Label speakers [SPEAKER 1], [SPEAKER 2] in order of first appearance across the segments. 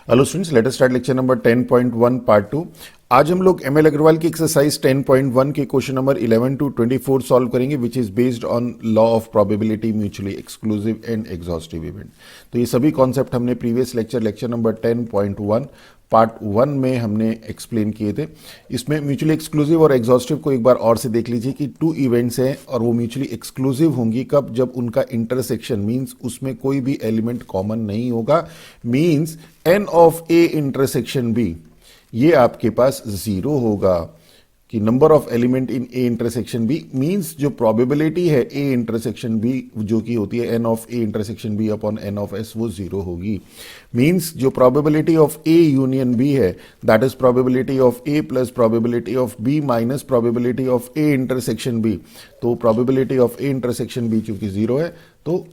[SPEAKER 1] Hello students, let us start lecture number 10.1 part 2। आज हम लोग एमएल अग्रवाल की एक्सरसाइज 10.1 के क्वेश्चन नंबर 11 टू 24 सॉल्व करेंगे, which is based on law of probability, mutually exclusive and exhaustive event. तो ये सभी कॉन्सेप्ट हमने प्रीवियस लेक्चर नंबर 10.1 पार्ट 1 में हमने एक्सप्लेन किए थे। इसमें म्यूचुअली एक्सक्लूसिव और एग्जॉस्टिव को एक बार और से देख लीजिए कि टू इवेंट्स हैं और वो म्यूचुअली एक्सक्लूसिव होंगी कब, जब उनका इंटरसेक्शन मींस उसमें कोई भी एलिमेंट कॉमन नहीं होगा, means N of A intersection B ये आपके पास जीरो होगा कि number of element in A intersection B, means जो प्रोबेबिलिटी है ए इंटरसेक्शन बी जो कि होती है n of A intersection B upon n of S, वो जीरो होगी। मींस जो probability of A union B है that is probability of A plus probability of B minus probability of A intersection B. तो probability of A intersection B चूंकि zero है तो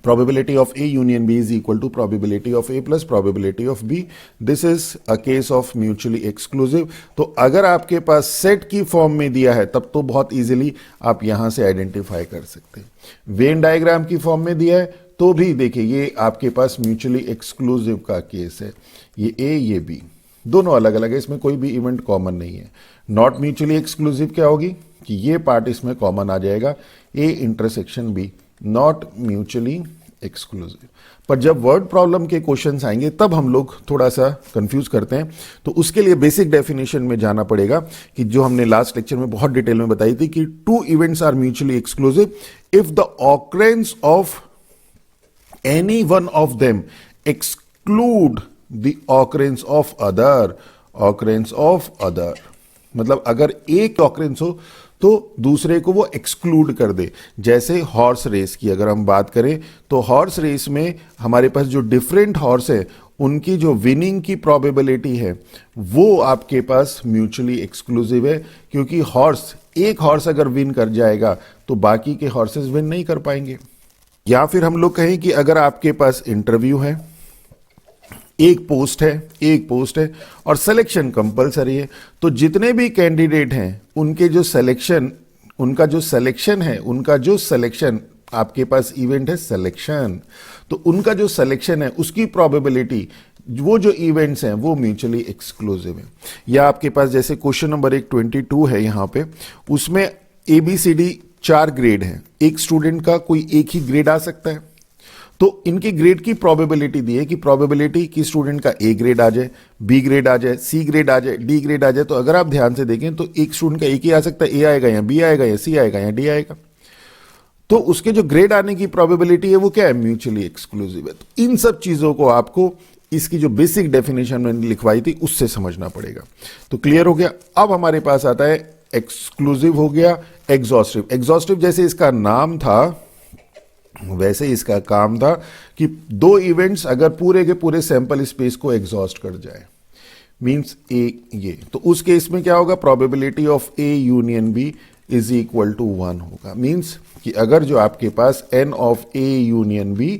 [SPEAKER 1] probability of A union B is equal to probability of A plus probability of B. This is a case of mutually exclusive. तो अगर आपके पास set की form में दिया है तब तो बहुत इजीली आप यहां से आइडेंटिफाई कर सकते हैं। वेन डायग्राम की फॉर्म में दिया है तो भी देखिए ये आपके पास म्यूचुअली एक्सक्लूसिव का केस है। ये A ये B दोनों अलग अलग है, इसमें कोई भी इवेंट कॉमन नहीं है। नॉट म्यूचुअली एक्सक्लूसिव क्या होगी कि ये पार्ट इसमें कॉमन आ जाएगा, A intersection B, not mutually exclusive. पर जब वर्ड प्रॉब्लम के क्वेश्चंस आएंगे तब हम लोग थोड़ा सा कंफ्यूज करते हैं, तो उसके लिए बेसिक डेफिनेशन में जाना पड़ेगा कि जो हमने लास्ट लेक्चर में बहुत डिटेल में बताई थी कि two events are mutually exclusive if the occurrence of any one of them exclude the occurrence of other. Occurrence of other मतलब अगर एक ऑकरेंस हो तो दूसरे को वो एक्सक्लूड कर दे। जैसे हॉर्स रेस की अगर हम बात करें तो हॉर्स रेस में हमारे पास जो डिफरेंट हॉर्स है उनकी जो विनिंग की प्रोबेबिलिटी है वो आपके पास म्यूचुअली एक्सक्लूसिव है, क्योंकि एक हॉर्स अगर विन कर जाएगा तो बाकी के हॉर्सेस विन नहीं कर पाएंगे। या फिर हम लोग कहें कि अगर आपके पास इंटरव्यू है, एक पोस्ट है और सिलेक्शन कंपलसरी है, तो जितने भी कैंडिडेट हैं उनका जो सिलेक्शन आपके पास इवेंट है सिलेक्शन, तो उनका जो सिलेक्शन है उसकी प्रोबेबिलिटी वो जो इवेंट्स हैं वो म्यूचुअली एक्सक्लूसिव है। या आपके पास जैसे क्वेश्चन नंबर 22 है, यहां पे उसमें ABCD 4 ग्रेड है, एक स्टूडेंट का कोई एक ही ग्रेड आ सकता है। तो इनकी ग्रेड की प्रोबेबिलिटी दी है कि प्रोबेबिलिटी कि स्टूडेंट का A ग्रेड आ जाए, B ग्रेड आ जाए, C ग्रेड आ जाए, D ग्रेड आ जाए। तो अगर आप ध्यान से देखें तो एक स्टूडेंट का एक ही आ सकता है, A आएगा या B आएगा या C आएगा या D आएगा। तो उसके जो ग्रेड आने की प्रोबेबिलिटी है वो क्या है, म्यूचुअली एक्सक्लूसिव है। तो इन सब चीजों को आपको इसकी जो बेसिक डेफिनेशन मैंने लिखवाई थी उससे समझना पड़ेगा। तो क्लियर हो गया। अब हमारे पास आता है एक्सक्लूसिव हो गया, एग्जॉस्टिव। एग्जॉस्टिव जैसे इसका नाम था वैसे इसका काम था कि दो इवेंट्स अगर पूरे के पूरे सैंपल स्पेस को एग्जॉस्ट कर जाए, मींस ये, तो उस केस में क्या होगा, probability of A union B is equal to 1 होगा। मींस कि अगर जो आपके पास N of A union B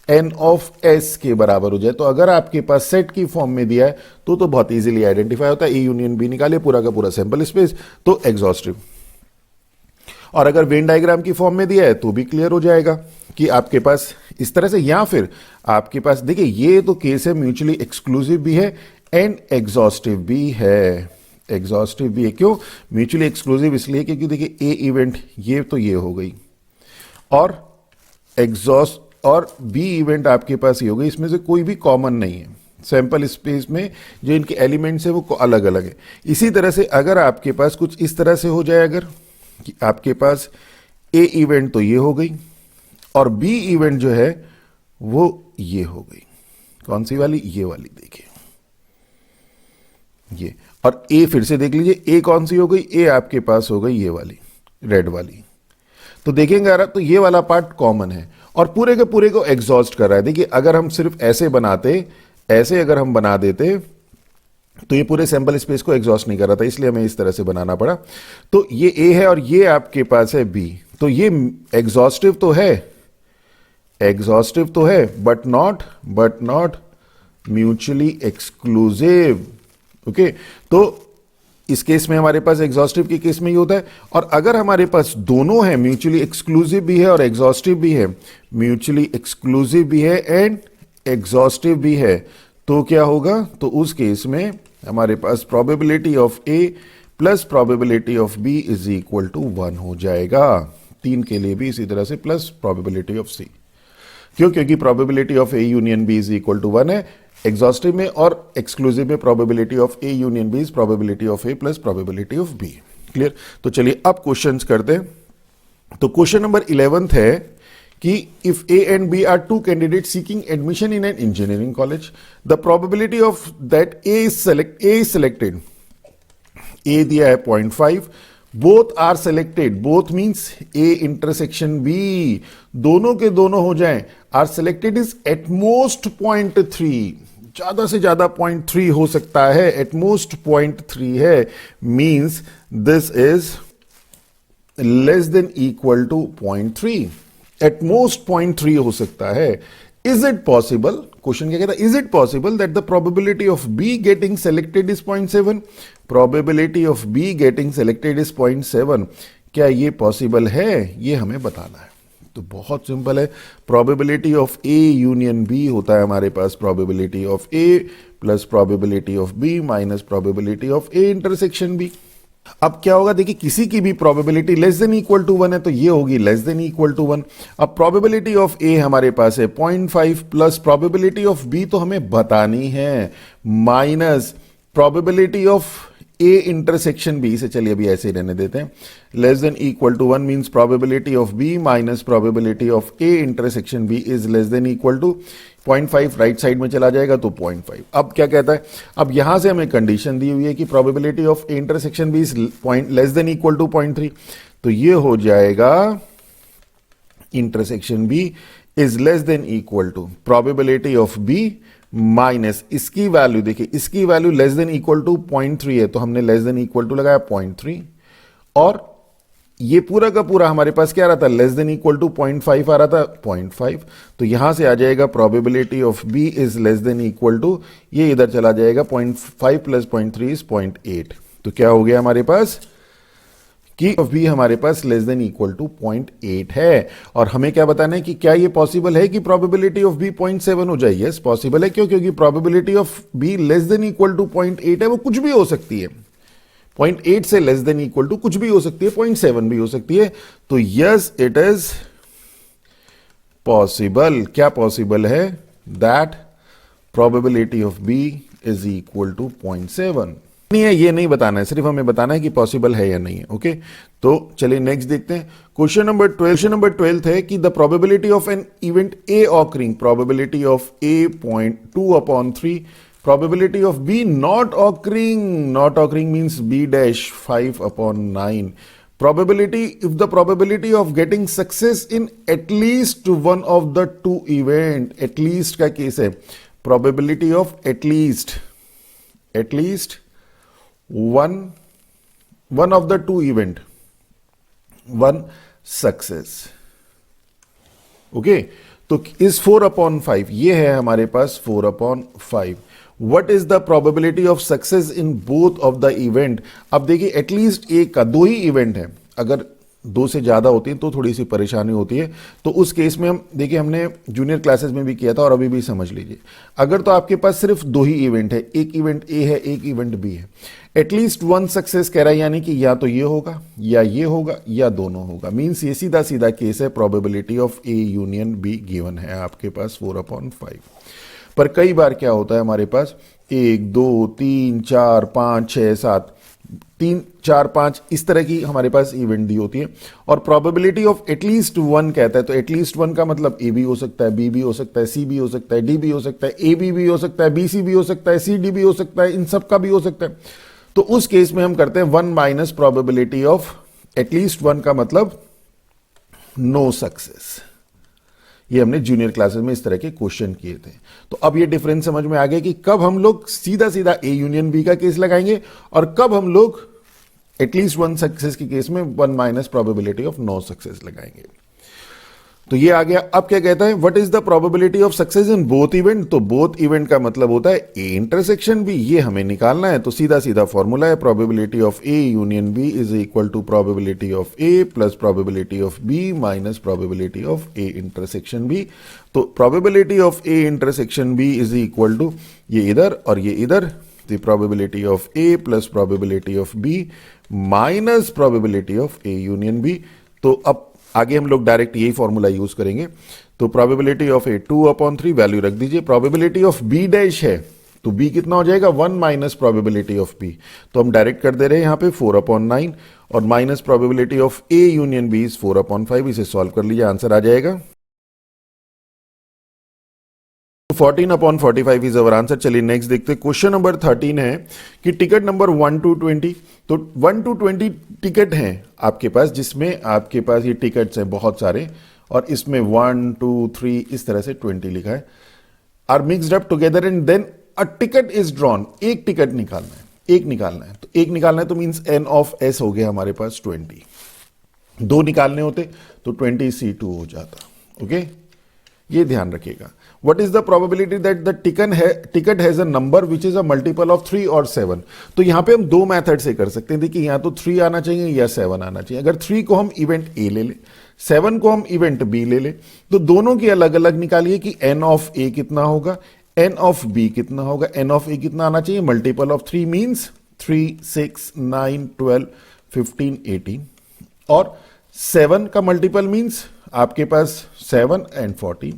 [SPEAKER 1] N of S के बराबर हो जाए, तो अगर आपके पास सेट की फॉर्म में दिया है तो बहुत इजीली आइडेंटिफाई होता है। A यूनियन B निकाले पूरा का पूरा सैंपल स्पेस, तो एग्जॉस्टिव। और अगर वेन डायग्राम की फॉर्म में दिया है तो भी क्लियर हो जाएगा कि आपके पास इस तरह से। या फिर आपके पास देखिए ये तो केस है म्यूचुअली एक्सक्लूसिव भी है एंड एग्जॉस्टिव भी है। एग्जॉस्टिव भी है क्यों, म्यूचुअली एक्सक्लूसिव इसलिए क्योंकि देखिए ए इवेंट ये तो ये हो गई और बी इवेंट आपके पास ये हो गई, इसमें से कोई भी कॉमन नहीं है। सैंपल स्पेस में जो इनके एलिमेंट्स है वो अलग अलग है। इसी तरह से अगर आपके पास कुछ इस तरह से हो जाए, अगर कि आपके पास ए इवेंट तो ये हो गई और बी इवेंट जो है वो ये हो गई। कौन सी वाली, ये वाली देखिए ये। और ए फिर से देख लीजिए, ए कौन सी हो गई, ए आपके पास हो गई ये वाली रेड वाली। तो देखेंगे यार, तो ये वाला पार्ट कॉमन है और पूरे के पूरे को एग्जॉस्ट कर रहा है। देखिए अगर हम सिर्फ ऐसे अगर हम बना देते तो ये पूरे सैंपल स्पेस को एग्जॉस्ट नहीं कर रहा था, इसलिए हमें इस तरह से बनाना पड़ा। तो ये A है और ये आपके पास है B, तो ये एग्जॉस्टिव तो है but not mutually exclusive. Okay, तो इस केस में हमारे पास एग्जॉस्टिव के केस में ये होता है। और अगर हमारे पास दोनों है, म्यूचुअली एक्सक्लूसिव भी है और एग्जॉस्टिव भी है, म्यूचुअली एक्सक्लूसिव भी है एंड एग्जॉस्टिव भी है, तो क्या होगा, तो उस केस में हमारे पास probability of A plus probability of B is equal to 1 हो जाएगा। 3 के लिए भी इसी तरह से प्लस प्रोबेबिलिटी ऑफ सी। क्यों? क्योंकि probability of A union B is equal to 1 है एग्जॉस्टिव में, और एक्सक्लूसिव में probability of A union B is probability of A plus probability of B. Clear? तो चलिए अब क्वेश्चंस करते हैं। तो क्वेश्चन नंबर 11 है कि if A and B are two candidate seeking admission in an engineering college, the probability of that A is selected, A दिया है 0.5, both are selected, both means A intersection B, दोनों के दोनों हो जाएं, are selected is at most 0.3, ज्यादा से ज्यादा 0.3 हो सकता है, एटमोस्ट 0.3 है, means this is less than equal to 0.3, at most 0.3 हो सकता है। इज इट पॉसिबल, क्वेश्चन क्या कहता है, is it possible that the probability of be getting selected is 0.7, probability of be getting selected is 0.7, क्या ये पॉसिबल है, ये हमें बताना है। तो बहुत सिंपल है, probability of A union B होता है हमारे पास probability of A plus probability of B minus probability of A intersection B. अब क्या होगा, देखिए किसी की भी probability less than equal to 1 है तो ये होगी लेस देन इक्वल टू 1। अब प्रोबेबिलिटी ऑफ ए हमारे पास है 0.5 प्लस प्रोबेबिलिटी ऑफ बी तो हमें बतानी है, minus probability of A intersection B से, चलिए अभी ऐसे ही रहने देते हैं, less than equal to 1 means probability of B minus probability of A intersection B is less than equal to 0.5, right side में चला जाएगा तो 0.5। अब क्या कहता है, अब यहां से हमें कंडीशन दी हुई है कि probability of A intersection B is less than equal to 0.3, तो ये हो जाएगा intersection B is less than equal to probability of B minus इसकी वैल्यू, देखिए इसकी value less than equal to 0.3 है तो हमने लेस देन इक्वल टू लगाया 0.3, और ये पूरा का पूरा हमारे पास क्या आ रहा था, लेस देन इक्वल टू 0.5 आ रहा था, 0.5, तो यहां से आ जाएगा probability of B is less than equal to, ये इधर चला जाएगा 0.5 प्लस 0.3 इज 0.8, तो क्या हो गया हमारे पास कि ऑफ बी हमारे पास लेस देन इक्वल टू 0.8 है। और हमें क्या बताना है कि क्या ये पॉसिबल है कि प्रोबेबिलिटी ऑफ बी 0.7 हो जाए। यस पॉसिबल है, क्यों? क्योंकि probability of B less than equal to 0.8 है, वो कुछ भी हो सकती है, 0.8 से लेस देन इक्वल टू कुछ भी हो सकती है, 0.7 भी हो सकती है, तो यस इट इज पॉसिबल। क्या पॉसिबल है, that probability of B is equal to 0.7 नहीं है, ये नहीं बताना है, सिर्फ हमें बताना है कि पॉसिबल है या नहीं है। ओके, तो चलिए नेक्स्ट देखते हैं। क्वेश्चन नंबर 12 है कि the probability of an event A occurring, probability of A 0.2/3, probability of B not occurring means B dash 5/9, probability if the probability of getting success in at least one of the two event, at least का case है, probability of at least one of the two event, one success। Okay, तो इस 4/5 ये है हमारे पास 4/5। What is the probability of success in both of the event? अब देखिए at least एक का, दो ही इवेंट है, अगर दो से ज्यादा होती है तो थोड़ी सी परेशानी होती है। तो उस केस में हम देखिए, हमने जूनियर क्लासेस में भी किया था और अभी भी समझ लीजिए, अगर तो आपके पास सिर्फ दो ही इवेंट है, एक इवेंट ए है एक इवेंट बी है, एटलीस्ट वन सक्सेस कह रहा है, यानी कि या तो ये होगा या ये होगा या दोनों होगा, मींस ये सीधा सीधा केस है, probability of A union be given है आपके पास 4/5। पर कई बार क्या होता है हमारे पास 1 2 3 4 5 6 7 3 4 5 इस तरह की हमारे पास इवेंट दी होती है, और प्रोबेबिलिटी ऑफ एटलीस्ट वन कहता है, तो एटलीस्ट वन का मतलब ए भी हो सकता है, बी भी हो सकता है, सी भी हो सकता है, डी भी हो सकता है, ए बी भी हो सकता है, बी सी भी हो सकता है, सी डी भी हो सकता है, इन सब का भी हो सकता है। तो उस केस में हम करते हैं 1 minus probability of at least one का मतलब नो सक्सेस। ये हमने जूनियर क्लासेस में इस तरह के क्वेश्चन किए थे। तो अब ये डिफरेंस समझ में आ गया कि कब हम लोग सीधा सीधा ए यूनियन बी का केस लगाएंगे और कब हम लोग एटलीस्ट वन सक्सेस के केस में 1 minus probability of no success लगाएंगे। तो ये आ गया। अब क्या कहता है, what is the probability of success in both event? तो बोथ इवेंट का मतलब होता है ए इंटरसेक्शन बी, ये हमें निकालना है। तो सीधा सीधा फॉर्मूला है, probability of A union B is equal to probability of A plus probability of B minus probability of A intersection B. तो probability of A intersection B is equal to ये इधर और ये इधर, the probability of A plus probability of B minus probability of A union B. तो अब आगे हम लोग डायरेक्ट यही फॉर्मूला यूज करेंगे। तो प्रोबेबिलिटी ऑफ ए 2/3 वैल्यू रख दीजिए, प्रोबेबिलिटी ऑफ बी डैश है तो बी कितना हो जाएगा 1 माइनस प्रोबेबिलिटी ऑफ बी, तो हम डायरेक्ट कर दे रहे हैं यहां पे 4/9 और minus probability of A union B is 4/5। इसे सॉल्व कर लीजिए, आंसर आ जाएगा 14/45 इज अवर आंसर। चलिए नेक्स्ट देखते हैं। क्वेश्चन नंबर 13 है कि टिकट नंबर 1 to 20, तो 1 to 20 टिकट हैं आपके पास, जिसमें आपके पास ये टिकट्स हैं बहुत सारे और इसमें 1 2 3 इस तरह से 20 लिखा है, are mixed up together and then a ticket is drawn. एक टिकट निकालना है, एक निकालना है, तो एक निकालना है तो मींस n ऑफ s हो गया हमारे पास 20। दो निकालने होते तो 20c2 हो जाता। ओके, ये ध्यान रखिएगा। What is the probability that the ticket has a number which is a multiple of 3 or 7? तो यहां पे हम दो मेथड से कर सकते हैं। देखिए यहां तो 3 आना चाहिए या 7 आना चाहिए। अगर 3 को हम इवेंट A ले ले, 7 को हम इवेंट B ले ले, तो दोनों की अलग अलग निकालिए कि n ऑफ A कितना होगा, n ऑफ B कितना होगा। n ऑफ A कितना आना चाहिए, मल्टीपल ऑफ 3 मीन्स 3 6 9 12 15 18 और 7 का मल्टीपल मीन्स आपके पास 7 एंड 14,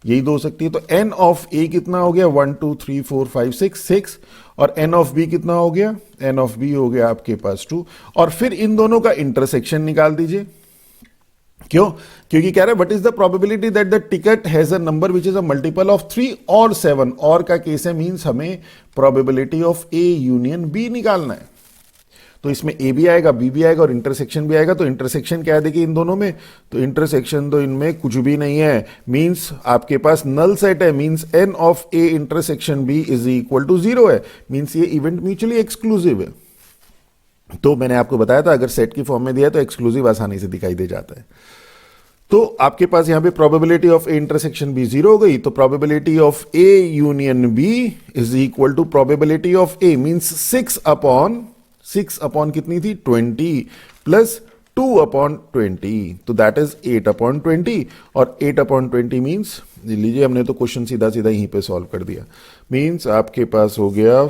[SPEAKER 1] यही दो हो सकती है। तो n ऑफ A कितना हो गया 1 2 3 4 5 6 और n ऑफ B कितना हो गया, n ऑफ B हो गया आपके पास 2 और फिर इन दोनों का इंटरसेक्शन निकाल दीजिए। क्यों? क्योंकि कह रहा है what is the probability that the ticket has a number which is a multiple of 3 और 7, और का केस है मींस हमें probability of A union B निकालना है। तो इसमें ए भी आएगा, बी भी आएगा और इंटरसेक्शन भी आएगा। तो इंटरसेक्शन क्या है देखिए इन दोनों में, तो इंटरसेक्शन तो इनमें कुछ भी नहीं है, मींस आपके पास नल सेट है, means N of A intersection B is equal to 0 है, मींस ये इवेंट म्यूचुअली एक्सक्लूसिव है। तो मैंने आपको बताया था अगर सेट की फॉर्म में दिया तो एक्सक्लूसिव आसानी से दिखाई दे जाता है। तो आपके पास यहां पे probability of A intersection B 0 हो गई, तो probability of A union B is equal to probability of A means 6 upon कितनी थी 20 प्लस 2/20, तो दैट इज 8/20 और 8/20 मींस लीजिए हमने तो क्वेश्चन सीधा सीधा यहीं पे सॉल्व कर दिया, मींस आपके पास हो गया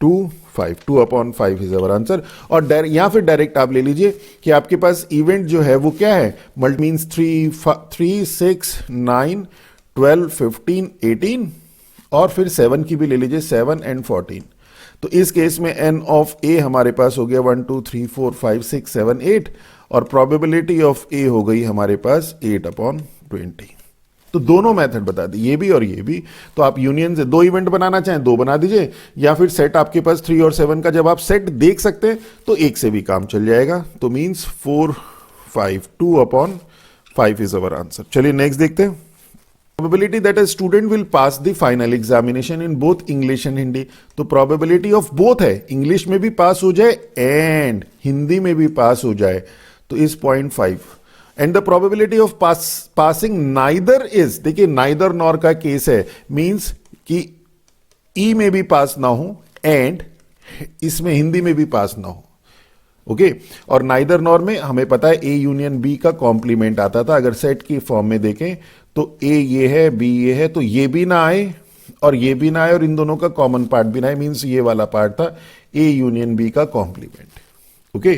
[SPEAKER 1] 2/5 इज अवर आंसर। और यहां फिर डायरेक्ट आप ले लीजिए कि आपके पास इवेंट जो है वो क्या है, मल्टी मींस 3 6 9 12 15 18 और फिर 7 की भी ले लीजिए 7 एंड 14। तो इस केस में n ऑफ a हमारे पास हो गया 1 2 3 4 5 6 7 8 और प्रोबेबिलिटी ऑफ a हो गई हमारे पास 8/20। तो दोनों मेथड बता दी, ये भी और ये भी। तो आप यूनियन से दो इवेंट बनाना चाहें दो बना दीजिए, या फिर सेट आपके पास 3 और 7 का जब आप सेट देख सकते हैं तो एक से भी काम चल जाएगा। तो मींस 4 5 2/5 इज अवर आंसर। चलिए नेक्स्ट देखते हैं। Probability that a student will pass the final examination in both English and Hindi, तो probability of both है, इंग्लिश में भी पास हो जाए एंड हिंदी में भी पास हो जाए, तो इस 0.5 and the probability of passing neither is, देखिए नाइदर नॉर का केस है, मींस कि ई में भी पास ना हो एंड इसमें हिंदी में भी पास ना हो। ओके और नाइदर नॉर में हमें पता है ए यूनियन बी का कॉम्प्लीमेंट आता था, अगर सेट की फॉर्म में देखें तो ए ये है बी ये है, तो ये भी ना आए और ये भी ना आए और इन दोनों का कॉमन पार्ट भी ना आए, मींस ये वाला पार्ट था ए यूनियन बी का कॉम्प्लीमेंट। ओके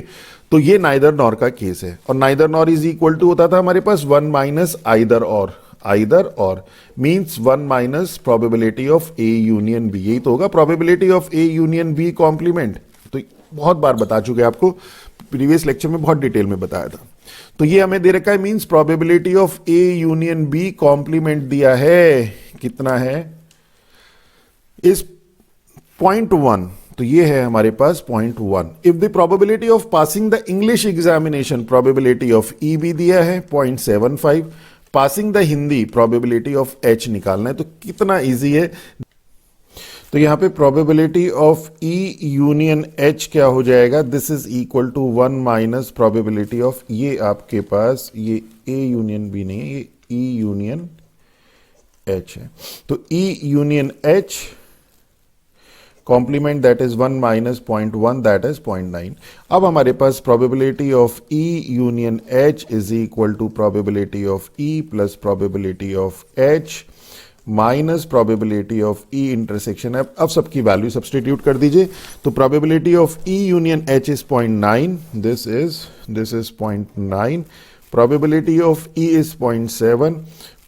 [SPEAKER 1] तो ये नाइदर नॉर का केस है और neither nor is equal to होता था हमारे पास 1 माइनस आइदर और means 1 minus probability of A union B, यही तो होगा probability of A union B complement. तो बहुत बार बता चुके आपको, प्रीवियस लेक्चर में बहुत डिटेल में बताया था। तो ये हमें दे रखा है means probability of A union B complement दिया है, कितना है इस 0.1, तो ये है हमारे पास 0.1। If the probability of passing the English examination, probability of E भी दिया है 0.75, passing the Hindi probability of H निकालना है, तो कितना इजी है। तो यहां पे probability of E union H क्या हो जाएगा, this is equal to 1 minus probability of, ये आपके पास ये ए यूनियन बी नहीं है, ये ई यूनियन एच है, तो E union H complement that is 1 minus 0.1 that is 0.9। अब हमारे पास probability of E union H is equal to probability of E plus probability of H minus probability of E intersection F. अब सबकी value substitute कर दीजिए। तो probability of E union H is 0.9, this is 0.9, probability of E is 0.7,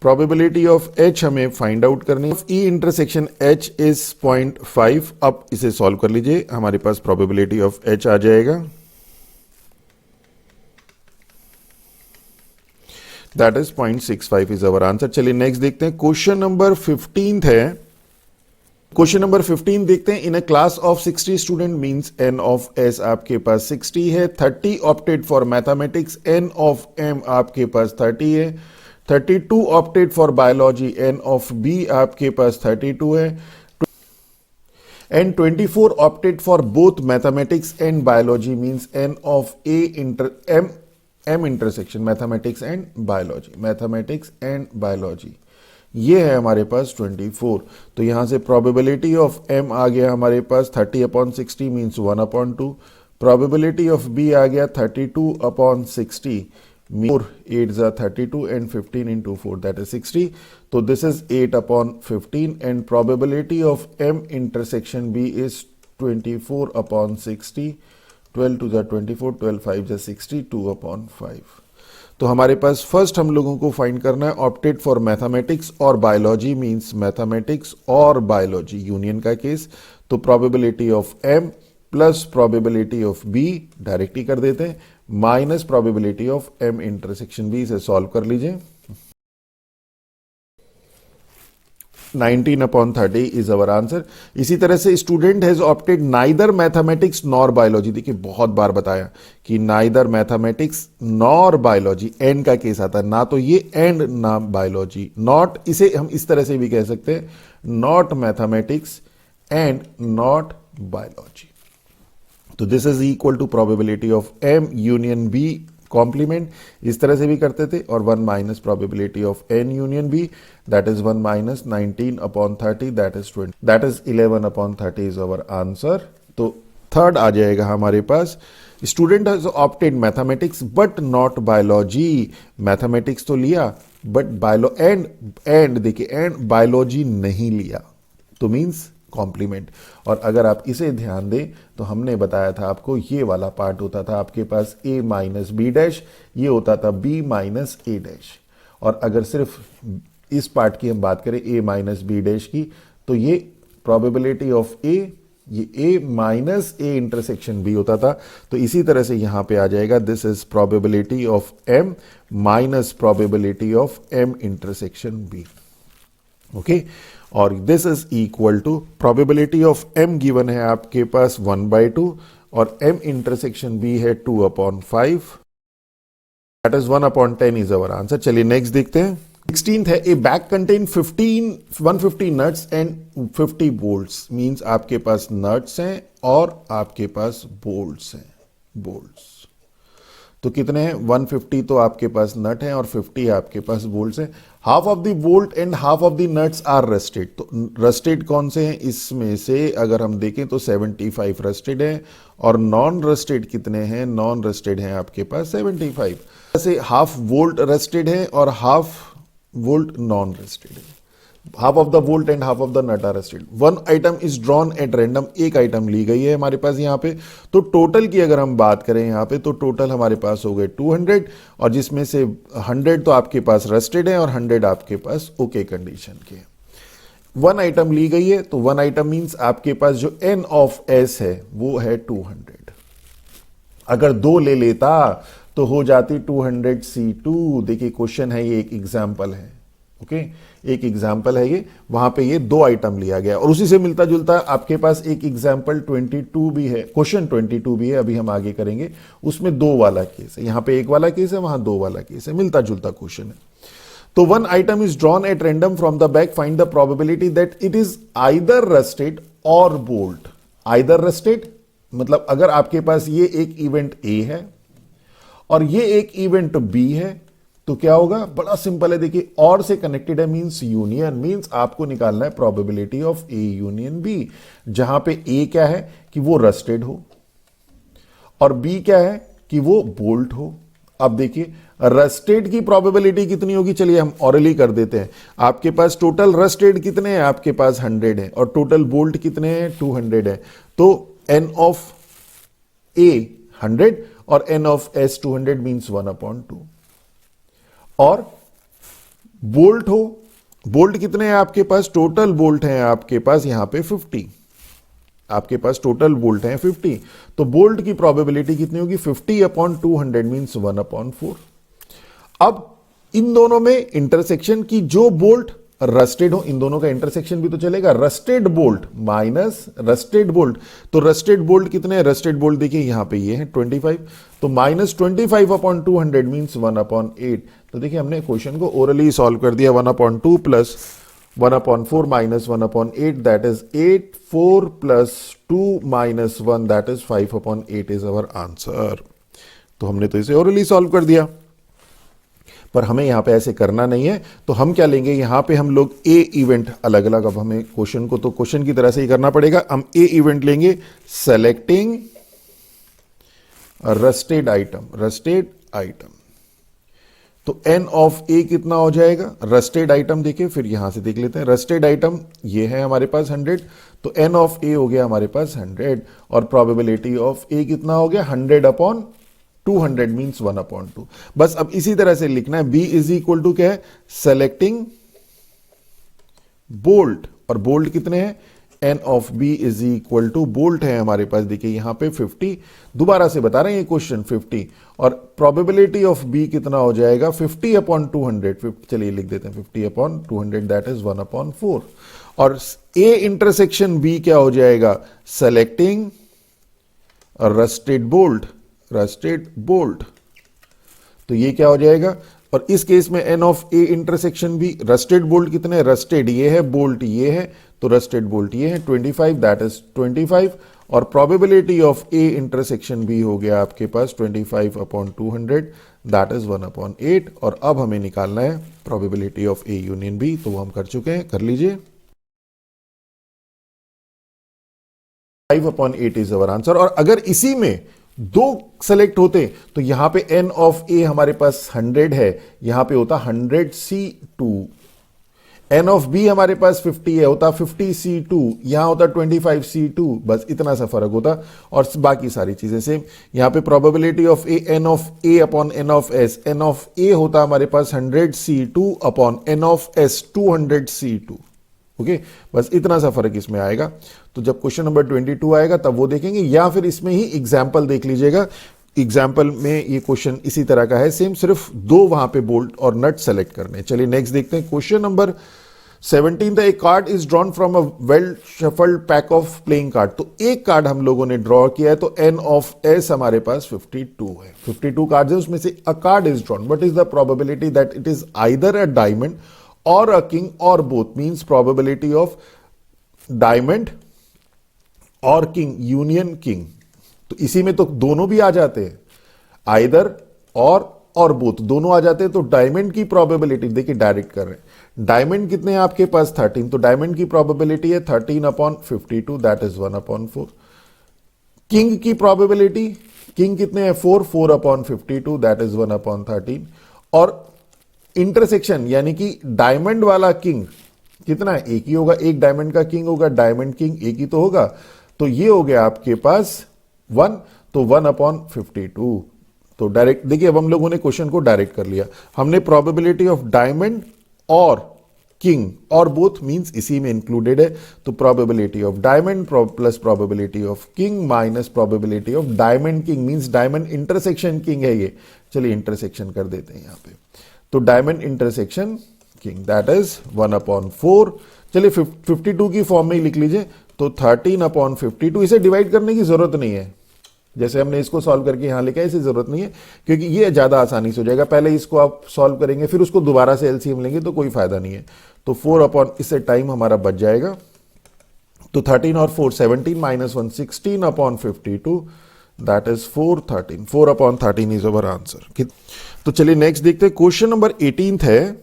[SPEAKER 1] probability of H हमें find out करनी है, E intersection H is 0.5। अब इसे सॉल्व कर लीजिए, हमारे पास प्रोबेबिलिटी ऑफ एच आ जाएगा, that is 0.65 is our answer. चलिए नेक्स्ट देखते हैं, क्वेश्चन नंबर 15 है। क्वेश्चन नंबर 15 देखते हैं, in a class of 60 student means N of S आपके पास 60 है, 30 opted for mathematics, N of M आपके पास 30 है, 32 opted for biology, N of B आपके पास 32 है, and 24 opted for both mathematics and biology means N of M intersection mathematics and biology, ये है हमारे पास 24। तो यहां से प्रोबेबिलिटी ऑफ एम आ गया हमारे पास 30/60 मींस 1/2, प्रोबेबिलिटी ऑफ बी आ गया 32/60, 4 8 32 एंड 15 into 4 दैट इज 60, तो this is 8/15 and probability of M intersection B is 24/60, 12 2 24, 12 5 60, 2/5। तो हमारे पास फर्स्ट हम लोगों को फाइंड करना है ऑप्टेड फॉर मैथमेटिक्स और बायोलॉजी मींस मैथमेटिक्स और बायोलॉजी यूनियन का केस। तो probability of M plus probability of B directly कर देते हैं, minus probability of M intersection B, से सॉल्व कर लीजिए। 19/30 इज अवर आंसर। इसी तरह से student has opted neither mathematics nor biology, देखिए बहुत बार बताया कि neither mathematics nor biology, and का केस आता है, ना तो ये एंड ना बायोलॉजी, नॉट, इसे हम इस तरह से भी कह सकते हैं, not mathematics and not biology. तो this is equal to probability of M union B complement, इस तरह से भी करते थे, और 1 minus probability of N union B, that is 1 minus 19/30, that is 20, that is 11/30 is our answer. तो third आ जाएगा हमारे पास, student has opted mathematics but not biology, mathematics तो लिया बट एंड देखिए एंड बायोलॉजी नहीं लिया, तो मीन्स कॉम्प्लीमेंट। और अगर आप इसे ध्यान दें तो हमने बताया था आपको, ये वाला पार्ट होता था आपके पास a माइनस बी डैश, ये होता था b माइनस ए डैश, और अगर सिर्फ इस पार्ट की हम बात करें a माइनस बी डैश की, तो ये प्रोबेबिलिटी ऑफ a, ये a minus A intersection b होता था। तो इसी तरह से यहां पे आ जाएगा, this is probability of m minus probability of m intersection b, okay. और this is equal to probability of m given है आपके पास 1/2 और m इंटरसेक्शन b है 2/5, that is 1/10 is our answer. चलिए नेक्स्ट देखते हैं। 16th है, a bag contain 150 nuts and 50 bolts, means आपके पास नट्स हैं और आपके पास बोल्ट्स हैं, बोल्ट्स तो कितने हैं, 150 तो आपके पास नट है और 50 आपके पास बोल्ट्स हैं। Half of the bolt and half of the nuts are rusted, तो रस्टेड कौन से हैं, इसमें से अगर हम देखें तो 75 रस्टेड है, और नॉन रस्टेड कितने हैं, नॉन रस्टेड हैं आपके पास 75। ऐसे हाफ वोल्ट रस्टेड है और हाफ वोल्ट नॉन रस्टेड है, half of the bolt and half of the nut are rusted. One item is drawn at random, एक आइटम ली गई है हमारे पास यहाँ पे, तो टोटल की अगर हम बात करें यहाँ पे, तो टोटल हमारे पास हो गए 200, और जिसमें से 100 तो आपके पास रस्टेड है और 100 आपके पास ओके कंडीशन के। वन आइटम ली गई है, तो वन आइटम मींस आपके पास जो n ऑफ s है वो है 200। अगर दो ले लेता तो हो जाती 200C2। देखिए क्वेश्चन है, ये एक एग्जाम्पल है, ओके एक एग्जाम्पल है ये, वहां पे ये दो आइटम लिया गया, और उसी से मिलता जुलता आपके पास एक एग्जाम्पल 22 भी है, क्वेश्चन 22 भी है, अभी हम आगे करेंगे, उसमें दो वाला केस है, यहां पे एक वाला केस है, वहां दो वाला केस है, मिलता जुलता क्वेश्चन है। तो one item is drawn at random from the bag, find the probability that it is either rusted और बोल्ट। आइदर रस्टेड मतलब अगर आपके पास ये एक इवेंट ए है और ये एक इवेंट बी है, तो क्या होगा, बड़ा सिंपल है, देखिए और से कनेक्टेड है मींस यूनियन, मींस आपको निकालना है probability of A union B, जहां पे ए क्या है कि वो रस्टेड हो और बी क्या है कि वो बोल्ट हो। अब देखिए रस्टेड की प्रोबेबिलिटी कितनी होगी, चलिए हम ऑरली कर देते हैं। आपके पास टोटल रस्टेड कितने हैं, आपके पास 100 है और टोटल बोल्ट कितने हैं, 200 है। तो n ऑफ a 100 और n ऑफ s 200 मींस 1/2। और बोल्ट हो, बोल्ट कितने हैं आपके पास, टोटल बोल्ट हैं आपके पास यहां पे 50, आपके पास टोटल बोल्ट हैं 50। तो बोल्ट की प्रोबेबिलिटी कितनी होगी, 50/200 मींस 1/4। अब इन दोनों में इंटरसेक्शन की, जो बोल्ट रस्टेड हो, इन दोनों का इंटरसेक्शन भी तो चलेगा, rusted bolt minus rusted bolt. तो रस्टेड बोल्ट कितने हैं, रस्टेड बोल्ट देखिए यहां पे ये है 25, तो -25/200 मींस 1/8। तो देखिए हमने क्वेश्चन को ओरली सॉल्व कर दिया, 1/2 plus 1/4 minus 1/8 that is 8, 4 plus 2 minus 1 that is 5/8 is our answer. तो हमने तो इसे ओरली सॉल्व कर दिया, पर हमें यहां पे ऐसे करना नहीं है। तो हम क्या लेंगे, यहां पे हम लोग ए इवेंट अलग अलग, अब हमें क्वेश्चन को तो क्वेश्चन की तरह से ही करना पड़ेगा। हम ए इवेंट लेंगे, selecting rusted item, rusted item. तो n ऑफ a कितना हो जाएगा, रस्टेड आइटम देखिए, फिर यहां से देख लेते हैं। रस्टेड आइटम ये है हमारे पास 100, तो n ऑफ a हो गया हमारे पास 100 और प्रोबेबिलिटी ऑफ a कितना हो गया, 100/200 मींस 1/2। बस अब इसी तरह से लिखना है, b इज इक्वल टू क्या है, सेलेक्टिंग बोल्ट, और बोल्ट कितने हैं, n of b is equal to, bolt है हमारे पास देखिए यहां पे 50, दोबारा से बता रहे हैं ये क्वेश्चन 50, और प्रोबेबिलिटी ऑफ b कितना हो जाएगा, 50/200, चलिए लिख देते हैं 50/200 दैट इज 1/4। और a इंटरसेक्शन b क्या हो जाएगा, selecting rusted bolt, rusted bolt, तो ये क्या हो जाएगा। और इस केस में n ऑफ a इंटरसेक्शन भी, रस्टेड बोल्ट कितने, रस्टेड ये है, बोल्ट ये है, तो रस्टेड बोल्ट ये है 25 दैट इज 25, और प्रोबेबिलिटी ऑफ a इंटरसेक्शन भी हो गया आपके पास 25/200 दैट इज 1/8। और अब हमें निकालना है probability of a union b, तो वो हम कर चुके हैं, कर लीजिए। 5/8 इज अवर आंसर। और अगर इसी में दो सेलेक्ट होते तो यहां पे n ऑफ a हमारे पास 100 है, यहां पे होता 100C2, n ऑफ b हमारे पास 50 है, होता 50C2, यहां होता 25C2, बस इतना सा फर्क होता, और बाकी सारी चीजें सेम। यहां पे probability of a, n of a upon n of s, n of a होता हमारे पास 100C2 upon n of s 200C2, okay, बस इतना सा फर्क इसमें आएगा। तो जब क्वेश्चन नंबर 22 आएगा तब वो देखेंगे, या फिर इसमें ही एग्जाम्पल देख लीजिएगा। एग्जाम्पल में ये क्वेश्चन इसी तरह का है सेम, सिर्फ दो वहां पे बोल्ट और नट सेलेक्ट करने। चलिए नेक्स्ट देखते हैं, क्वेश्चन नंबर 17 था, a card is drawn from a well shuffled pack of playing card. तो एक कार्ड हम लोगों ने ड्रॉ किया है, तो n ऑफ s हमारे पास 52 है, 52 कार्ड्स है, उसमें से अ card is drawn, what is the probability that it is either a diamond और अ किंग और both, means probability of diamond और किंग यूनियन किंग। तो इसी में तो दोनों भी आ जाते हैं, आइदर और बोथ दोनों आ जाते हैं। तो डायमंड की प्रोबेबिलिटी देखिए डायरेक्ट कर रहे हैं, डायमंड कितने हैं आपके पास 13, तो डायमंड की प्रोबेबिलिटी है 13/52 दैट इज 1/4। किंग की प्रोबेबिलिटी, किंग कितने हैं 4, 4/52 दैट इज 1/13। और इंटरसेक्शन यानी कि डायमंड वाला किंग कितना है, एक ही होगा, एक डायमंड का किंग होगा, डायमंड किंग एक ही तो होगा, तो ये हो गया आपके पास 1, तो 1/52। तो डायरेक्ट देखिए, अब हम लोगों ने क्वेश्चन को डायरेक्ट कर लिया, हमने प्रोबेबिलिटी ऑफ डायमंड और किंग और बोथ मींस इसी में इंक्लूडेड है, तो probability of diamond plus probability of king minus probability of diamond king, means diamond intersection king है ये। चलिए इंटरसेक्शन कर देते हैं यहां पे, तो diamond intersection king that is 1/4। चलिए 52 की फॉर्म में ही लिख लीजिए, तो 13/52, इसे डिवाइड करने की जरूरत नहीं है, जैसे हमने इसको सॉल्व करके यहां लिखा है इसे जरूरत नहीं है, क्योंकि ये ज्यादा आसानी से हो जाएगा। पहले इसको आप सॉल्व करेंगे, फिर उसको दोबारा से एलसीएम लेंगे तो कोई फायदा नहीं है। तो 4 इससे टाइम हमारा बच जाएगा, तो 13 और 4 17 minus 1 16/52 that is 4/13, 4/13 is our answer. तो चलिए नेक्स्ट देखते हैं, क्वेश्चन नंबर 18 है,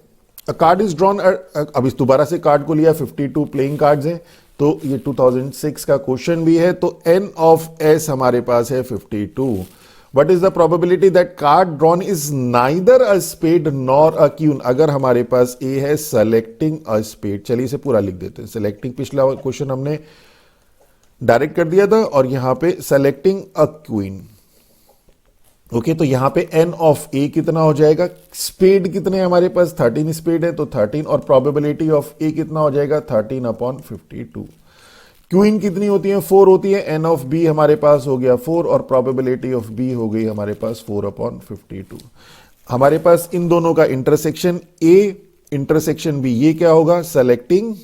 [SPEAKER 1] अ कार्ड इज ड्रॉन, अब इस दोबारा से कार्ड को लिया, 52 प्लेइंग कार्ड्स हैं, तो ये 2006 का क्वेश्चन भी है। तो n ऑफ s हमारे पास है 52, What is the probability that card drawn is neither a spade nor a queen? अगर हमारे पास A है selecting a spade, चलिए इसे पूरा लिख देते हैं. Selecting पिछला क्वेश्चन हमने डायरेक्ट कर दिया था और यहां पे selecting a queen. ओके तो यहां पे n ऑफ A कितना हो जाएगा? स्पेड कितने हैं हमारे पास? 13 स्पेड है तो 13 और प्रोबेबिलिटी ऑफ A कितना हो जाएगा? 13/52. क्वीन कितनी होती है? 4 होती है. n ऑफ B हमारे पास हो गया 4 और प्रोबेबिलिटी ऑफ B हो गई हमारे पास 4/52. हमारे पास इन दोनों का इंटरसेक्शन A इंटरसेक्शन B, ये क्या होगा? Selecting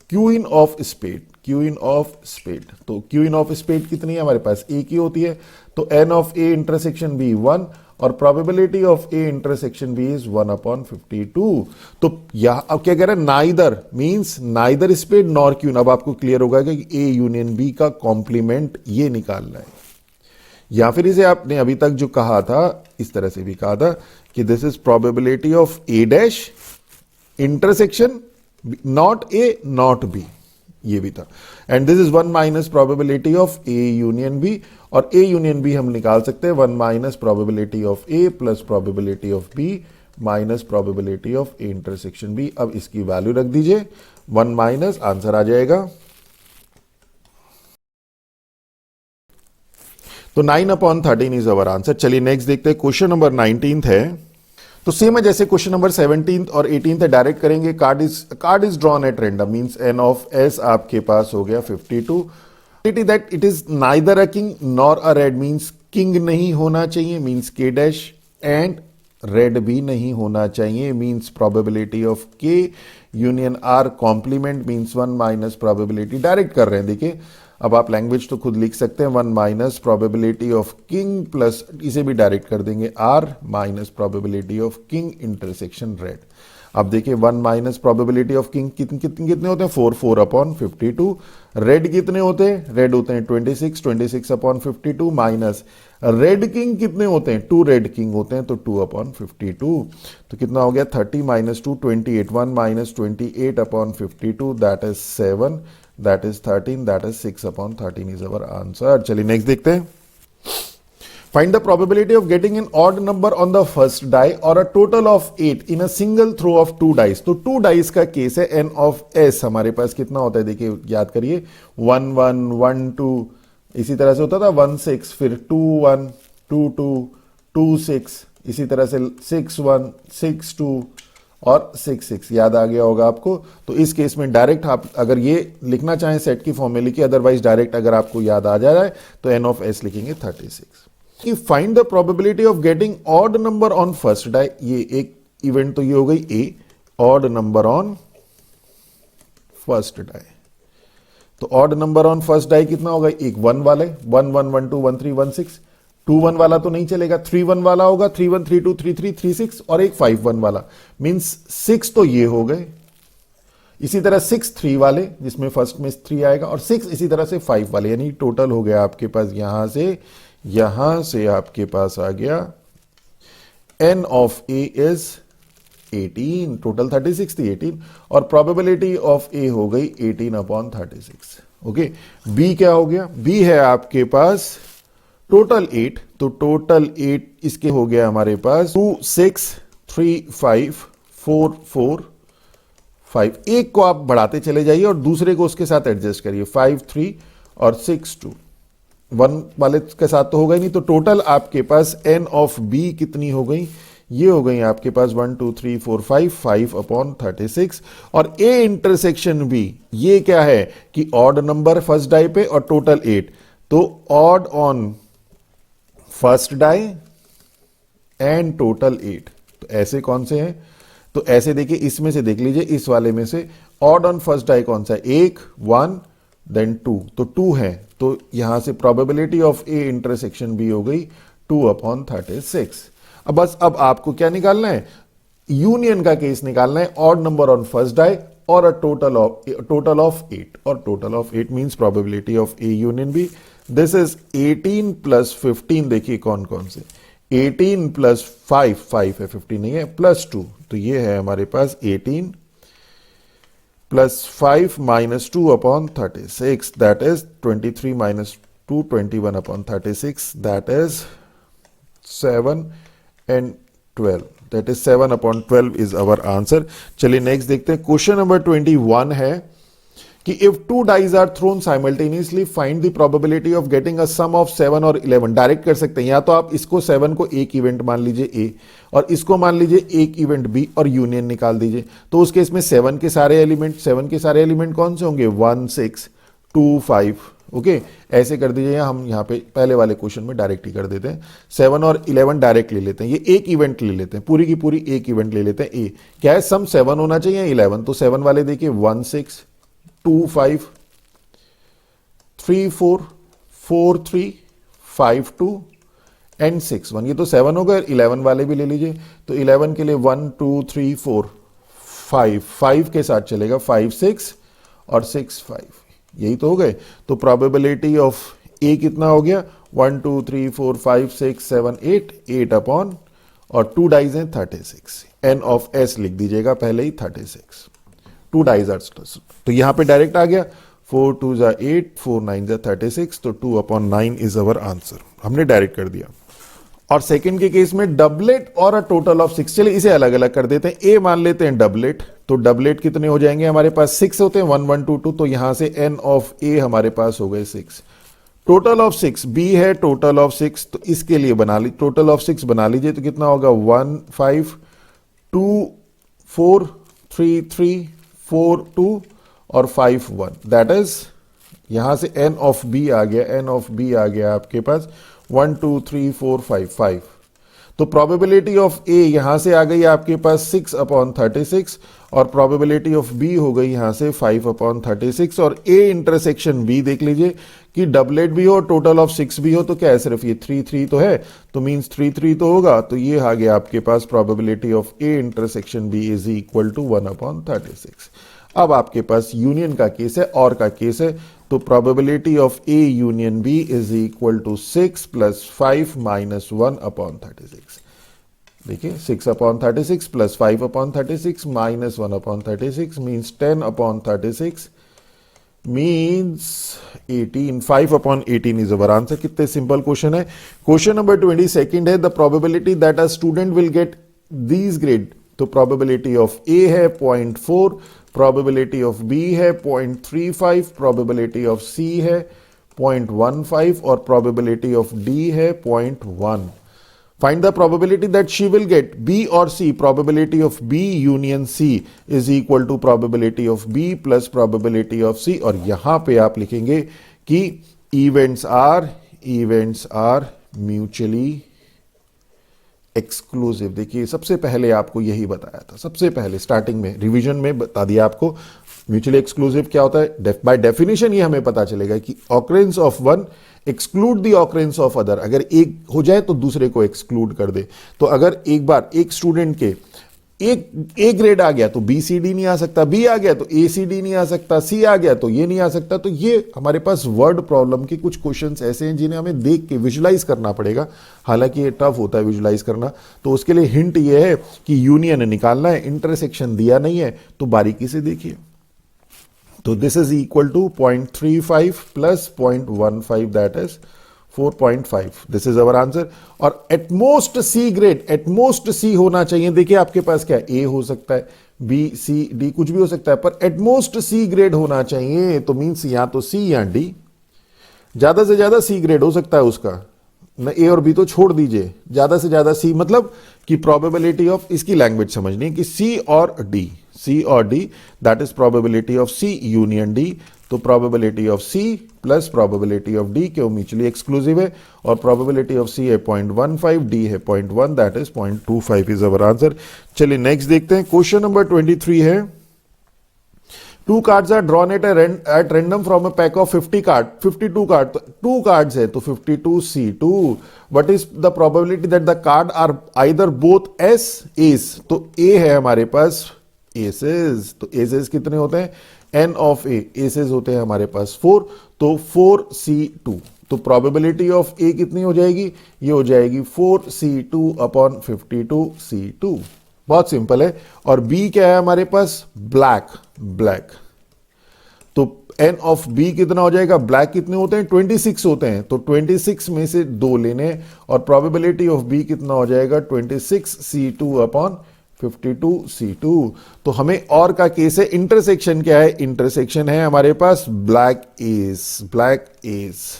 [SPEAKER 1] queen of spade. Queen of spade, तो क्वीन ऑफ स्पेड कितनी है हमारे पास? A की होती है. तो n of A intersection B 1 और probability of A intersection B is 1/52. तो यहां अब क्या कह रहा है? Neither means neither spade nor queen. अब आपको क्लियर होगा कि A यूनियन B का कॉम्प्लीमेंट ये निकालना है. या फिर इसे आपने अभी तक जो कहा था इस तरह से भी कहा था कि this is probability of A dash intersection not A not B, ये भी था. And this is 1 minus probability of A union B, और A यूनियन B हम निकाल सकते हैं 1 minus probability of A plus probability of B minus probability of A intersection B. अब इसकी वैल्यू रख दीजिए 1 माइनस, आंसर आ जाएगा. तो 9/13 इज अवर आंसर. चलिए नेक्स्ट देखते हैं. क्वेश्चन नंबर 19 है. तो सेम है जैसे क्वेश्चन नंबर 17 और 18 है. डायरेक्ट करेंगे. Card is drawn at random means n of S आपके पास हो गया 52. That it is neither a king nor a red means king नहीं होना चाहिए means K dash, and red भी नहीं होना चाहिए means probability of K union R complement means 1 minus probability. Direct कर रहे हैं. देखिए अब आप लैंग्वेज तो खुद लिख सकते हैं. 1 minus probability of king plus इसे भी डायरेक्ट कर देंगे R minus probability of king intersection red. अब देखिए 1 माइनस प्रोबेबिलिटी ऑफ किंग कितने होते हैं? 4/52. रेड कितने होते हैं? रेड होते हैं 26/52 माइनस रेड किंग कितने होते हैं? 2 रेड किंग होते हैं तो 2/52. तो कितना हो गया? 30 minus 2 28. 1 minus 28/52 that is 7, that is 13, that is 6/13 is our answer. चलिए नेक्स्ट देखते हैं. Find the probability of getting an odd number on the first die or a total of 8 in a single throw of 2 dice. तो 2 dice का case है. n of S हमारे पास कितना होता है? देखिए याद करिए 1 1 1 2, इसी तरह से होता था 1 6, फिर 2 1 2 2 2 6, इसी तरह से 6 1 6 2 और 6 6. याद आ गया होगा आपको. तो इस केस में डायरेक्ट आप अगर ये लिखना चाहें सेट की फॉर्म में लिखिए, अदरवाइज डायरेक्ट अगर आपको याद आ जा रहा है तो n of S लिखेंगे 36. कि find the probability of getting odd number on first die. ये एक इवेंट तो ये हो गई A, odd number on first die. तो odd number on first die कितना होगा? एक 1 वाले 1 1 1 2 1 3 1 6. 2 1 वाला तो नहीं चलेगा, 3 1 वाला होगा, 3 1 3 2 3 3 3 6 और एक 5 1 वाला मींस 6 तो ये हो गए. इसी तरह 6 3 वाले जिसमें फर्स्ट में 3 आएगा और 6 इसी तरह से 5 वाले, यानी टोटल हो गया आपके पास यहां से आपके पास आ गया n of A is 18. Total 36 थी 18 और प्रोबेबिलिटी ऑफ A हो गई 18/36. ओके. B क्या हो गया? B है आपके पास टोटल 8. तो टोटल 8 इसके हो गया हमारे पास 2 6 3 5 4 4 5. एक को आप बढ़ाते चले जाइए और दूसरे को उसके साथ एडजस्ट करिए. 5 3 और 6 2. 1 वाले के साथ तो होगा ही नहीं. तो टोटल आपके पास n ऑफ B कितनी हो गई? ये हो गई आपके पास 1 2 3 4 5 5/36. और A इंटरसेक्शन B ये क्या है कि ऑड नंबर फर्स्ट डाई पे और टोटल 8. तो odd on first die and total 8. तो ऐसे कौन से हैं? तो ऐसे देखिए, इसमें से देख लीजिए, इस वाले में से ऑड ऑन फर्स्ट डाई कौन सा है? 1 1 देन 2. तो 2 है. तो यहां से probability of A intersection B हो गई 2/36. अब बस अब आपको क्या निकालना है? यूनियन का केस निकालना है. Odd number on first die और अ टोटल ऑफ 8. और total of 8 means probability of A union B. This is 18 plus 15. देखिए कौन कौन से 18 प्लस 5 है, 15 नहीं है, प्लस 2. तो ये है हमारे पास 18 plus 5 minus 2/36. That is 23 minus 221 upon 36, that is 7 and 12, that is 7 upon 12 is our answer. चलिए नेक्स्ट देखते हैं. क्वेश्चन नंबर 21 है कि if two dice are thrown simultaneously, find the probability of getting a sum of 7 और 11. Direct कर सकते हैं, या तो आप इसको 7 को एक इवेंट मान लीजिए A और इसको मान लीजिए एक इवेंट B और यूनियन निकाल दीजिए. तो उस केस में 7 के सारे एलिमेंट कौन से होंगे? 1 6 2 5. ओके, ऐसे कर दीजिए. हम यहाँ पे पहले वाले क्वेश्चन में डायरेक्ट ही कर देते हैं. 7 और 11 डायरेक्ट ले लेते हैं, ये एक इवेंट ले लेते हैं, पूरी की पूरी एक इवेंट ले लेते हैं. ए क्या है? सम 7 होना चाहिए 11. तो 7 वाले देखिए 1 6 2 5 3 4 4 3 5 2 एंड 6 1. ये तो 7 हो गए. 11 वाले भी ले लीजिए. तो 11 के लिए 1 2 3 4 5 के साथ चलेगा 5 6 और 6 5. यही तो हो गए. तो प्रोबेबिलिटी ऑफ ए कितना हो गया? 1 2 3 4 5 6 7 8 अपॉन और 2 डाइज हैं 36. एन ऑफ एस लिख दीजिएगा पहले ही 36. 2 डाइज आर, तो यहां पे डायरेक्ट आ गया. 4 2 जा 8 4 9 जा 36. तो 2 अपॉन 9 इज अवर आंसर. हमने डायरेक्ट कर दिया. और सेकंड के केस में डबलेट और अ टोटल ऑफ 6. चलिए इसे अलग अलग कर देते हैं. ए मान लेते हैं डबलेट. तो डबलेट कितने हो जाएंगे? हमारे पास 6 होते हैं, 1 1 2 2. तो यहां से एन ऑफ ए हमारे पास हो गए 6. टोटल ऑफ 6 बी है, टोटल ऑफ 6. तो इसके लिए बना ली, टोटल ऑफ 6 बना लीजिए. तो कितना होगा? 1 5 2 4 3 3 4 2 और 5 1. दैट इज यहां से एन ऑफ बी आ गया. एन ऑफ बी आ गया आपके पास 1 2 3 4 5 5. तो प्रोबेबिलिटी ऑफ ए यहां से आ गई आपके पास 6 अपॉन 36 और प्रोबेबिलिटी ऑफ बी हो गई यहां से 5 अपॉन 36. और ए इंटरसेक्शन बी देख लीजिए कि डबलेट भी हो, टोटल ऑफ 6 भी हो. तो क्या है? सिर्फ ये 3 3 तो है, तो मींस 3 3 तो होगा. तो ये आ गया आपके पास probability of A intersection B is equal to 1 upon 36. अब आपके पास यूनियन का केस है, और का केस है. तो probability of A union B is equal to 6 plus 5 minus 1 upon 36. देखिए 6 upon 36 plus 5 upon 36 minus 1 upon 36 means 10 upon 36 means 18. 5 upon 18 is our answer. कितने सिंपल क्वेश्चन है. क्वेश्चन नंबर 22 है. The probability that a student will get these grade. तो probability of A है 0.4, probability of B है 0.35, probability of सी है 0.15 और probability of D है 0.1. Find the probability that she will get B और C. Probability of B union C is equal to probability of B plus probability of C. और यहां पे आप लिखेंगे कि इवेंट्स आर म्यूचुअली एक्सक्लूसिव. देखिए सबसे पहले आपको यही बताया था, सबसे पहले स्टार्टिंग में रिवीजन में बता दिया आपको म्यूचुअली एक्सक्लूसिव क्या होता है. बाय डेफिनेशन ये हमें पता चलेगा कि occurrence of one exclude the occurrence of other. अगर एक हो जाए तो दूसरे को एक्सक्लूड कर दे. तो अगर एक बार एक स्टूडेंट के एक ए ग्रेड आ गया तो बी सी डी नहीं आ सकता, बी आ गया तो ए सी डी नहीं आ सकता, सी आ गया तो ये नहीं आ सकता. तो ये हमारे पास वर्ड प्रॉब्लम के कुछ क्वेश्चंस ऐसे हैं जिन्हें हमें देख के विजुलाइज करना पड़ेगा. हालांकि ये टफ होता है विजुलाइज करना. तो उसके लिए हिंट ये है कि यूनियन निकालना है, इंटरसेक्शन दिया नहीं है तो बारीकी से देखिए. तो this is equal to 0.35 plus 0.15 that is 4.5. This is our answer. और at most C grade, at most C होना चाहिए. देखिए आपके पास क्या ए हो सकता है, बी सी डी कुछ भी हो सकता है, पर एटमोस्ट सी ग्रेड होना चाहिए. तो मीन्स या तो सी या डी. ज्यादा से ज्यादा सी ग्रेड हो सकता है उसका, न ए और बी तो छोड़ दीजिए. ज्यादा से ज्यादा सी मतलब कि प्रोबेबिलिटी ऑफ, इसकी लैंग्वेज समझनी है कि सी और D, that is probability of C union D. तो probability of C plus probability of D क्यों म्यूचुअली एक्सक्लूसिव है. और प्रोबेबिलिटी ऑफ सी है 0.15, डी है 0.1, that is 0.25 is our answer. चलिए नेक्स्ट देखते हैं. क्वेश्चन नंबर 23 है. 2 cards are drawn at random from a pack of 50 cards. 52 cards. 2 cards है तो 52C2. What is the probability that the card are either both S, ace. तो A है हमारे पास aces. तो aces कितने होते हैं? N of A. aces होते हैं हमारे पास 4. तो 4C2. तो probability of A कितनी हो जाएगी? ये हो जाएगी 4C2 upon 52C2. बहुत सिंपल है. और बी क्या है हमारे पास? ब्लैक. तो एन ऑफ बी कितना हो जाएगा, ब्लैक कितने होते हैं 26 होते हैं, तो 26 में से 2 लेने और प्रोबेबिलिटी ऑफ बी कितना हो जाएगा 26C2 अपॉन 52C2। तो हमें और का केस है, इंटरसेक्शन क्या है, इंटरसेक्शन है हमारे पास ब्लैक एस।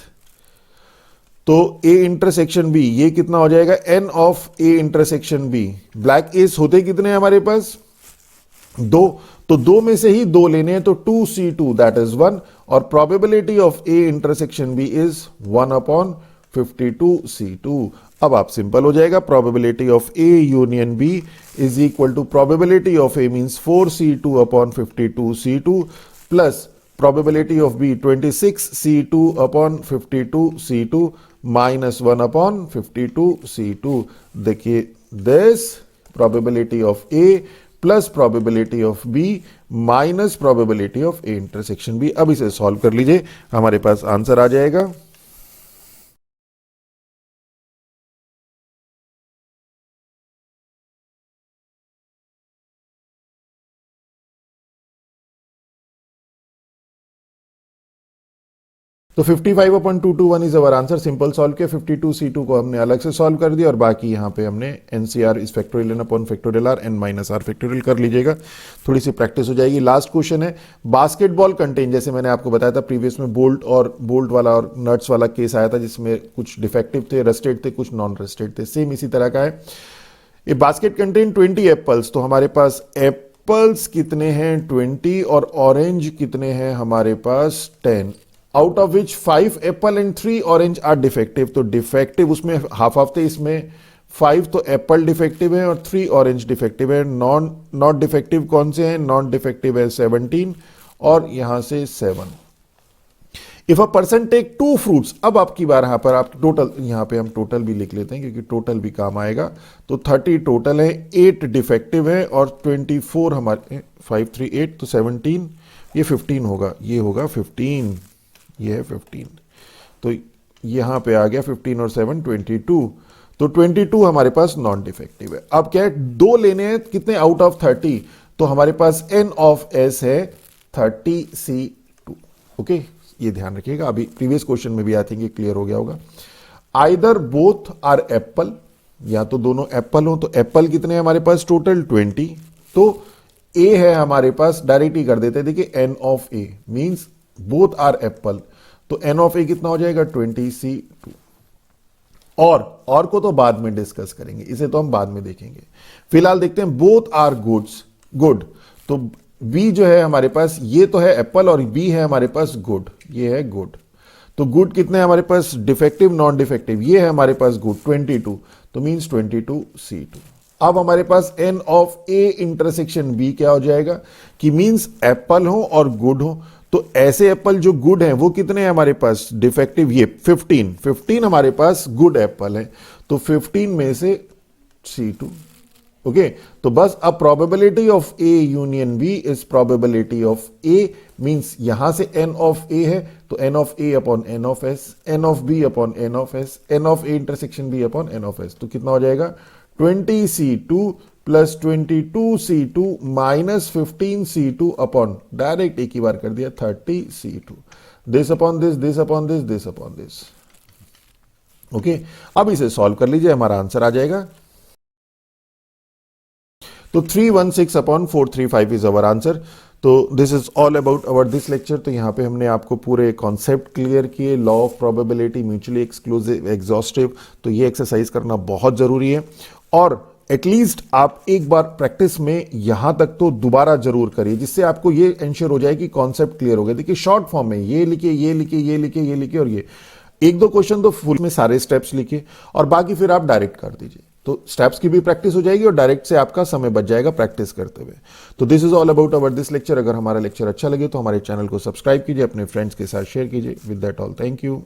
[SPEAKER 1] तो ए इंटरसेक्शन बी ये कितना हो जाएगा, n of A intersection B, black ace होते कितने हैं हमारे पास 2, तो 2 में से ही 2 लेने हैं, तो 2C2 दैट इज 1 और probability of A intersection B is 1 upon 52C2। अब आप सिंपल हो जाएगा, probability of A union B is equal to probability of A means 4C2 upon 52C2 plus probability of B 26C2 upon 52C2 minus 1 upon 52C2। देखिए this probability of A plus probability of B minus probability of A intersection B. अब इसे solve कर लीजिए, हमारे पास answer आ जाएगा। तो 55/221 is our answer. Simple solve किया, 52C2 को हमने अलग से सॉल्व कर दिया और बाकी यहां पे हमने NCR is factorial n upon factorial r n minus r factorial कर लीजिएगा, थोड़ी सी प्रैक्टिस हो जाएगी। लास्ट क्वेश्चन है बास्केटबॉल कंटेन, जैसे मैंने आपको बताया था प्रीवियस में बोल्ट वाला और नट्स वाला केस आया था जिसमें कुछ डिफेक्टिव थे, रस्टेड थे, कुछ नॉन रस्टेड थे, सेम इसी तरह का है। ये बास्केट कंटेन 20 एप्पल्स, तो हमारे पास एप्पल्स कितने हैं 20 और ऑरेंज कितने हैं हमारे पास 10, out of which 5 apple and 3 orange are defective. तो डिफेक्टिव उसमें हाफ हाफ थे, इसमें 5 तो एप्पल डिफेक्टिव है और 3 ऑरेंज डिफेक्टिव है। नॉट डिफेक्टिव कौन से हैं, नॉन डिफेक्टिव है 17 और यहां से 7। If a person take 2 fruits, अब आपकी बार यहां पर आप टोटल, यहां पे हम टोटल भी लिख लेते हैं क्योंकि टोटल भी काम आएगा। तो 30 टोटल है, 8 डिफेक्टिव है और 24 हमारे 5 3 8 तो 17, ये 15 होगा, ये होगा 15, ये है 15, तो यहां पे आ गया 15 और 7 22, तो 22 हमारे पास नॉन डिफेक्टिव है। अब क्या है, 2 लेने हैं कितने आउट ऑफ 30, तो हमारे पास एन ऑफ एस है 30C2। ओके, ये ध्यान रखिएगा, अभी प्रीवियस क्वेश्चन में भी आई थिंक ये क्लियर हो गया होगा। आइदर बोथ आर एप्पल, या तो दोनों एप्पल हो, तो एप्पल कितने हैं हमारे पास टोटल 20, तो ए है हमारे पास, डायरेक्ट ही कर देते हैं, देखिए n of A means both are apple, तो एन ऑफ ए कितना हो जाएगा 20C2। और को तो बाद में डिस्कस करेंगे, इसे तो हम बाद में देखेंगे। फिलहाल देखते हैं बोथ आर गुड, तो बी जो है हमारे पास, ये तो है एप्पल और बी है हमारे पास गुड, ये है गुड। तो गुड कितने हैं हमारे पास, डिफेक्टिव नॉन डिफेक्टिव, ये है हमारे पास गुड 22, तो मींस 22C2। अब हमारे पास N of A intersection B क्या हो जाएगा कि मींस एप्पल हो और गुड हो, तो ऐसे एप्पल जो गुड हैं वो कितने हैं हमारे पास डिफेक्टिव, ये 15 हमारे पास गुड एप्पल है, तो 15 में से C2। ओके, तो बस अब probability of A union B is probability of A, means यहां से एन ऑफ ए है तो n of A upon n of S, n of B upon n of S, n of A intersection B upon n of S, तो कितना हो जाएगा 20C2 plus 22C2 minus 15C2 upon, direct एक ही बार कर दिया 30C2, this upon this, this upon this, this upon this. Okay, अब इसे solve कर लीजिए, हमारा आंसर आ जाएगा। तो 316 अपॉन 435 इज अवर आंसर। तो this is all about our this lecture. तो यहाँ पे हमने आपको पूरे कॉन्सेप्ट क्लियर किए, law of probability, mutually exclusive, exhaustive. तो ये एक्सरसाइज करना बहुत जरूरी है और एटलीस्ट आप एक बार प्रैक्टिस में यहां तक तो दोबारा जरूर करिए, जिससे आपको ये इंश्योर हो जाए कि कॉन्सेप्ट क्लियर हो गया। देखिए शॉर्ट फॉर्म में ये लिखिए, ये लिखिए, ये लिखिए, ये लिखिए और ये 1-2 क्वेश्चन तो फुल में सारे स्टेप्स लिखिए और बाकी फिर आप डायरेक्ट कर दीजिए, तो स्टेप्स की भी प्रैक्टिस हो जाएगी और डायरेक्ट से आपका समय बच जाएगा प्रैक्टिस करते हुए। तो this is all about our this lecture. अगर हमारा लेक्चर अच्छा लगे तो हमारे चैनल को सब्सक्राइब कीजिए, अपने फ्रेंड्स के साथ शेयर कीजिए। With that all, thank you.